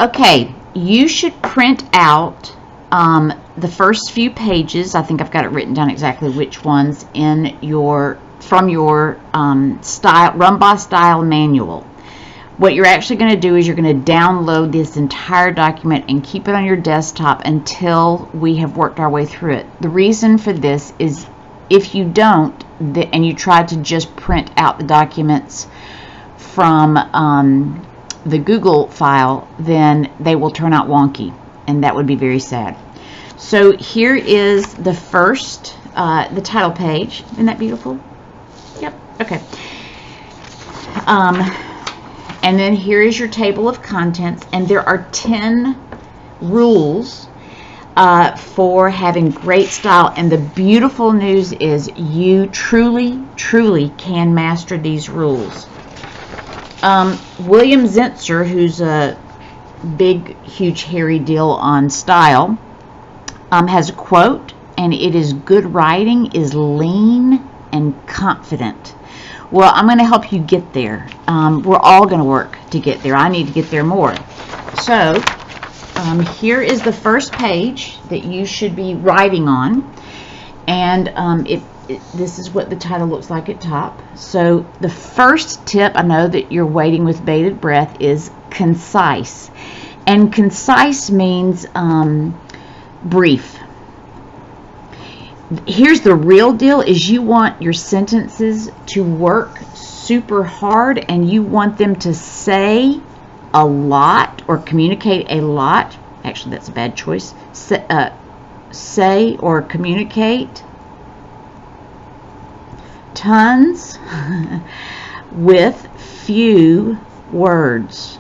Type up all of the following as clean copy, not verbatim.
Okay, you should print out the first few pages. I think I've got it written down exactly which ones in your Rumbaugh style manual. What you're actually going to do is you're going to download this entire document and keep it on your desktop until we have worked our way through it. The reason for this is if you don't, and you try to just print out the documents from the Google file, then they will turn out wonky, and that would be very sad. So here is the first, the title page. Isn't that beautiful? Yep. Okay. And then here is your table of contents, and there are 10 rules for having great style. And the beautiful news is you truly can master these rules. William Zinsser, who's a big, huge, hairy deal on style, has a quote, and it is, "Good writing is lean and confident." Well, I'm going to help you get there. We're all going to work to get there. I need to get there more. So here is the first page that you should be writing on, and this is what the title looks like at top. So the first tip, I know that you're waiting with bated breath, is concise. And concise means brief. Here's the real deal, is you want your sentences to work super hard, and you want them to say a lot or communicate a lot. Actually, that's a bad choice. Say or communicate tons with few words.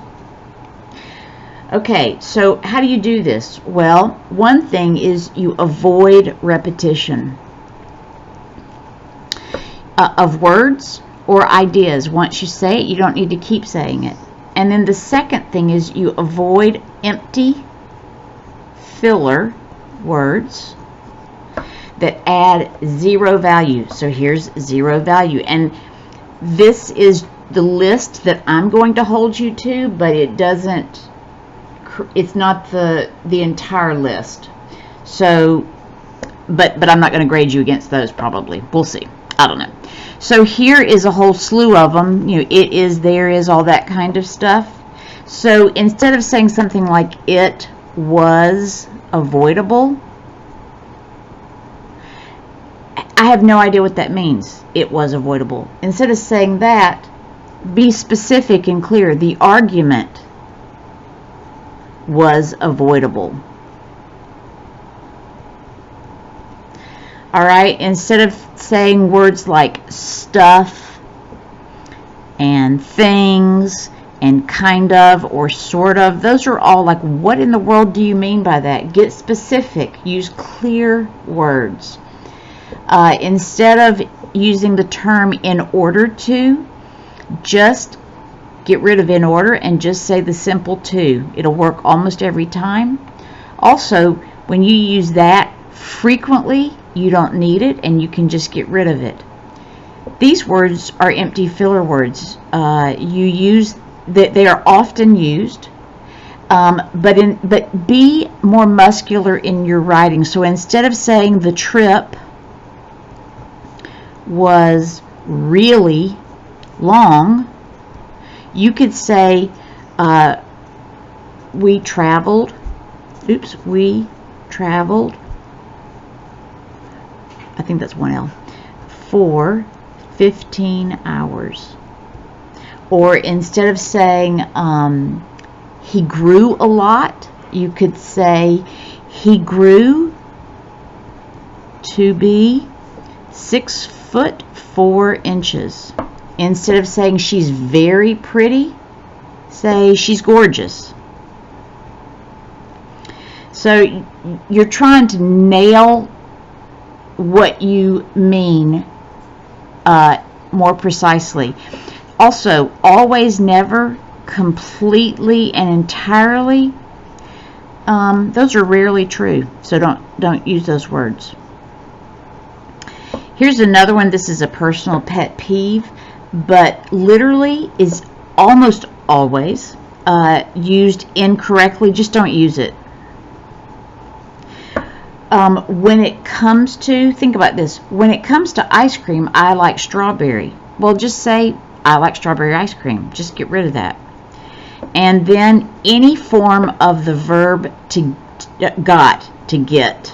Okay, so how do you do this? Well, one thing is you avoid repetition of words or ideas. Once you say it, you don't need to keep saying it. And then the second thing is you avoid empty filler words that add zero value. So here's zero value. And this is the list that I'm going to hold you to, but it's not the entire list. So but I'm not going to grade you against those probably. We'll see. I don't know. So here is a whole slew of them. You know, it is, there is, all that kind of stuff. So instead of saying something like it was avoidable, I have no idea what that means. It was avoidable. Instead of saying that, be specific and clear. The argument was avoidable. All right, instead of saying words like stuff and things and kind of or sort of, those are all like, what in the world do you mean by that? Get specific. Use clear words. Instead of using the term in order to, just get rid of in order and just say the simple to. It'll work almost every time. Also, when you use that frequently, you don't need it and you can just get rid of it. These words are empty filler words. They are often used, but be more muscular in your writing. So instead of saying the trip was really long, you could say we traveled I think that's one L, for 15 hours. Or instead of saying he grew a lot, you could say he grew to be 6'4". Instead of saying she's very pretty, say she's gorgeous. So you're trying to nail what you mean more precisely. Also, always, never, completely, and entirely. Those are rarely true, so don't use those words. Here's another one. This is a personal pet peeve, but literally is almost always used incorrectly, just don't use it. When it comes to, think about this, when it comes to ice cream, I like strawberry. Well, just say, I like strawberry ice cream. Just get rid of that. And then any form of the verb to got, to get,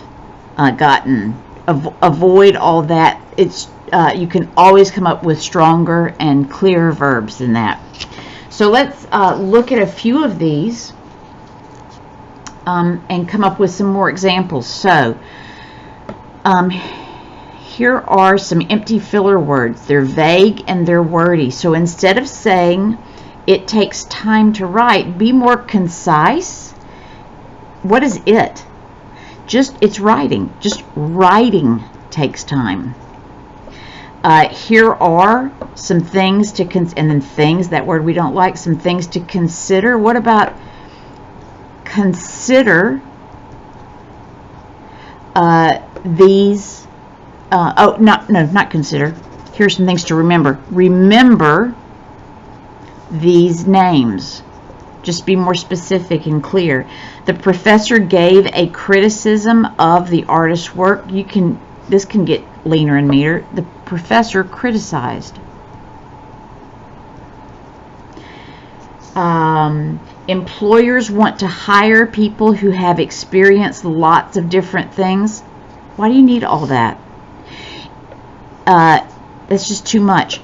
gotten. Avoid all that. It's you can always come up with stronger and clearer verbs than that. So let's look at a few of these and come up with some more examples. So here are some empty filler words. They're vague and they're wordy. So instead of saying it takes time to write, be more concise. What is it? It's writing. Just writing takes time. Here are some things to and then things, that word we don't like, some things to consider. What about consider these? Not consider. Here's some things to remember. Remember these names. Just be more specific and clear. The professor gave a criticism of the artist's work. This can get leaner and meaner. The professor criticized. Employers want to hire people who have experienced lots of different things. Why do you need all that? That's just too much.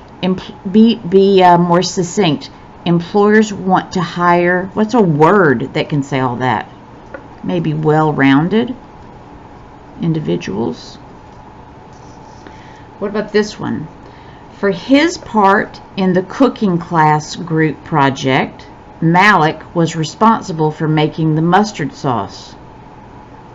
Be more succinct. Employers want to hire, what's a word that can say all that? Maybe well-rounded individuals. What about this one? For his part in the cooking class group project, Malik was responsible for making the mustard sauce.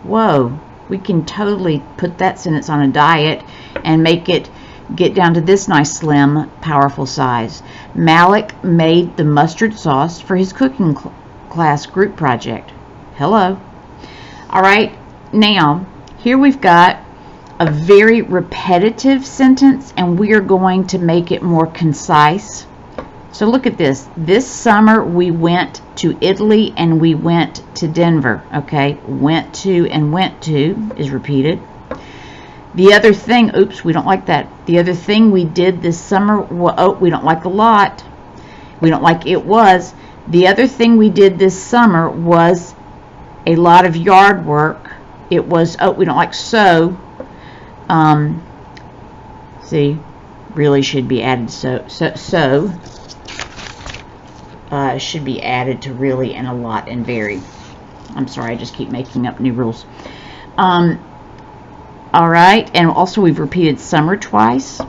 Whoa, we can totally put that sentence on a diet and make it get down to this nice, slim, powerful size. Malik made the mustard sauce for his cooking class group project. Hello. All right, now, here we've got a very repetitive sentence, and we are going to make it more concise. So look at this. This summer we went to Italy and we went to Denver. Okay, went to and went to is repeated. The other thing, oops, we don't like that. The other thing we did this summer, we don't like a lot. We don't like it was. The other thing we did this summer was a lot of yard work. It was, we don't like so. See, really should be added so should be added to really and a lot and very. I'm sorry, I just keep making up new rules. All right, and also we've repeated summer twice.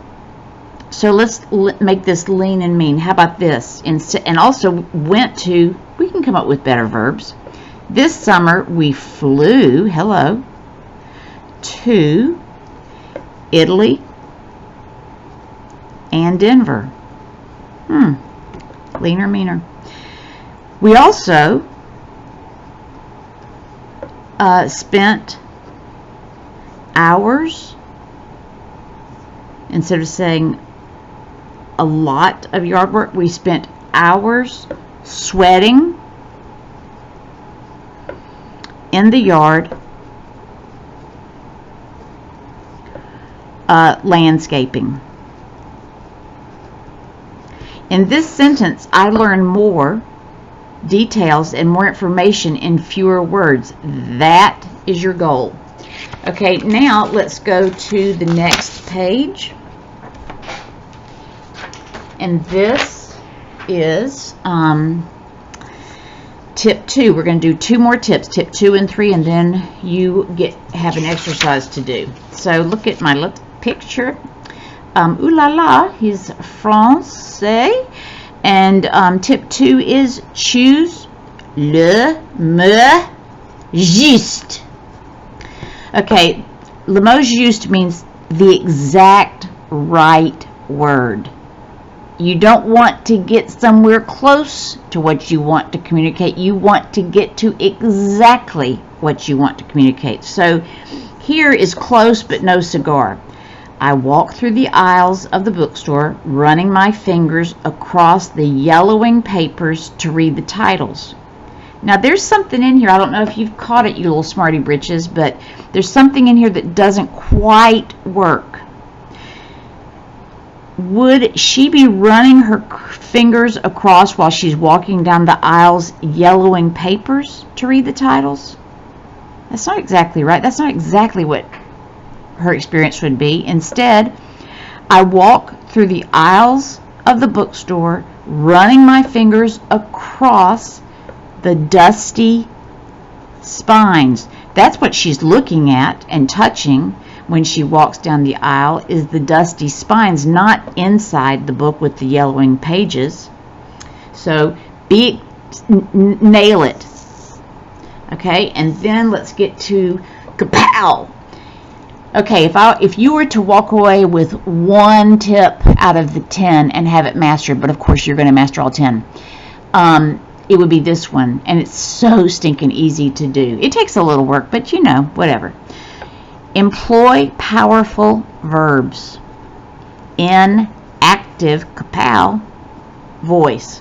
So let's make this lean and mean. How about this? And also went to, we can come up with better verbs. This summer we flew, hello, to Italy and Denver. Leaner, meaner. We also spent hours, instead of saying a lot of yard work, we spent hours sweating in the yard landscaping. In this sentence, I learned more details and more information in fewer words. That is your goal. Okay, now let's go to the next page. And this is tip 2. We're going to do 2 more tips, tip 2 and 3, and then you have an exercise to do. So look at my little picture. Ooh la la, he's Français. And tip 2 is choose le mot juste. Okay, le mot juste means the exact right word. You don't want to get somewhere close to what you want to communicate. You want to get to exactly what you want to communicate. So here is close but no cigar. I walk through the aisles of the bookstore, running my fingers across the yellowing papers to read the titles. Now, there's something in here. I don't know if you've caught it, you little smarty britches, but there's something in here that doesn't quite work. Would she be running her fingers across while she's walking down the aisles, yellowing papers to read the titles? That's not exactly right. That's not exactly what her experience would be. Instead, I walk through the aisles of the bookstore, running my fingers across the dusty spines. That's what she's looking at and touching when she walks down the aisle, is the dusty spines, not inside the book with the yellowing pages. So nail it. Okay, and then let's get to kapow. Okay, if you were to walk away with one tip out of the 10 and have it mastered, but of course you're going to master all 10, it would be this one, and it's so stinking easy to do. It takes a little work, but you know, whatever. Employ powerful verbs in active kapow voice.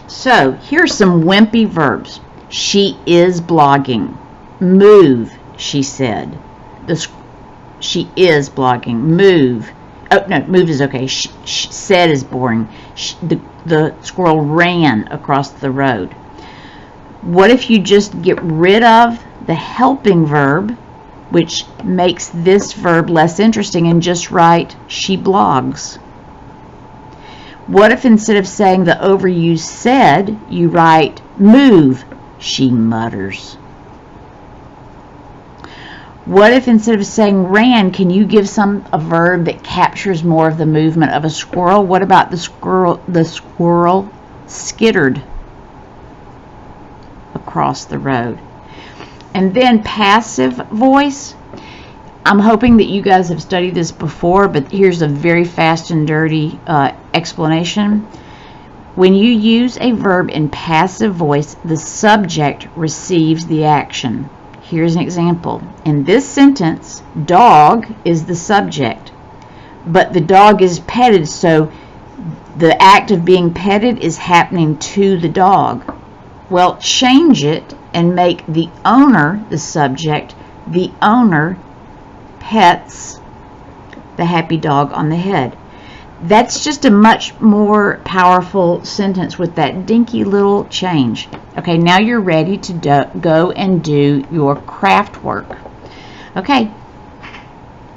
So here's some wimpy verbs. She is blogging. Move, she said. She is blogging. Move. Oh, no, move is okay. Said is boring. The squirrel ran across the road. What if you just get rid of the helping verb, which makes this verb less interesting, and just write, she blogs? What if instead of saying the overused said, you write, move, she mutters? What if instead of saying ran, can you give a verb that captures more of the movement of a squirrel? What about the squirrel skittered across the road? And then passive voice. I'm hoping that you guys have studied this before, but here's a very fast and dirty explanation. When you use a verb in passive voice, the subject receives the action. Here's an example. In this sentence, dog is the subject, but the dog is petted, so the act of being petted is happening to the dog. Well, change it and make the owner the subject. The owner pets the happy dog on the head. That's just a much more powerful sentence with that dinky little change. Okay, now you're ready to go and do your craft work. Okay,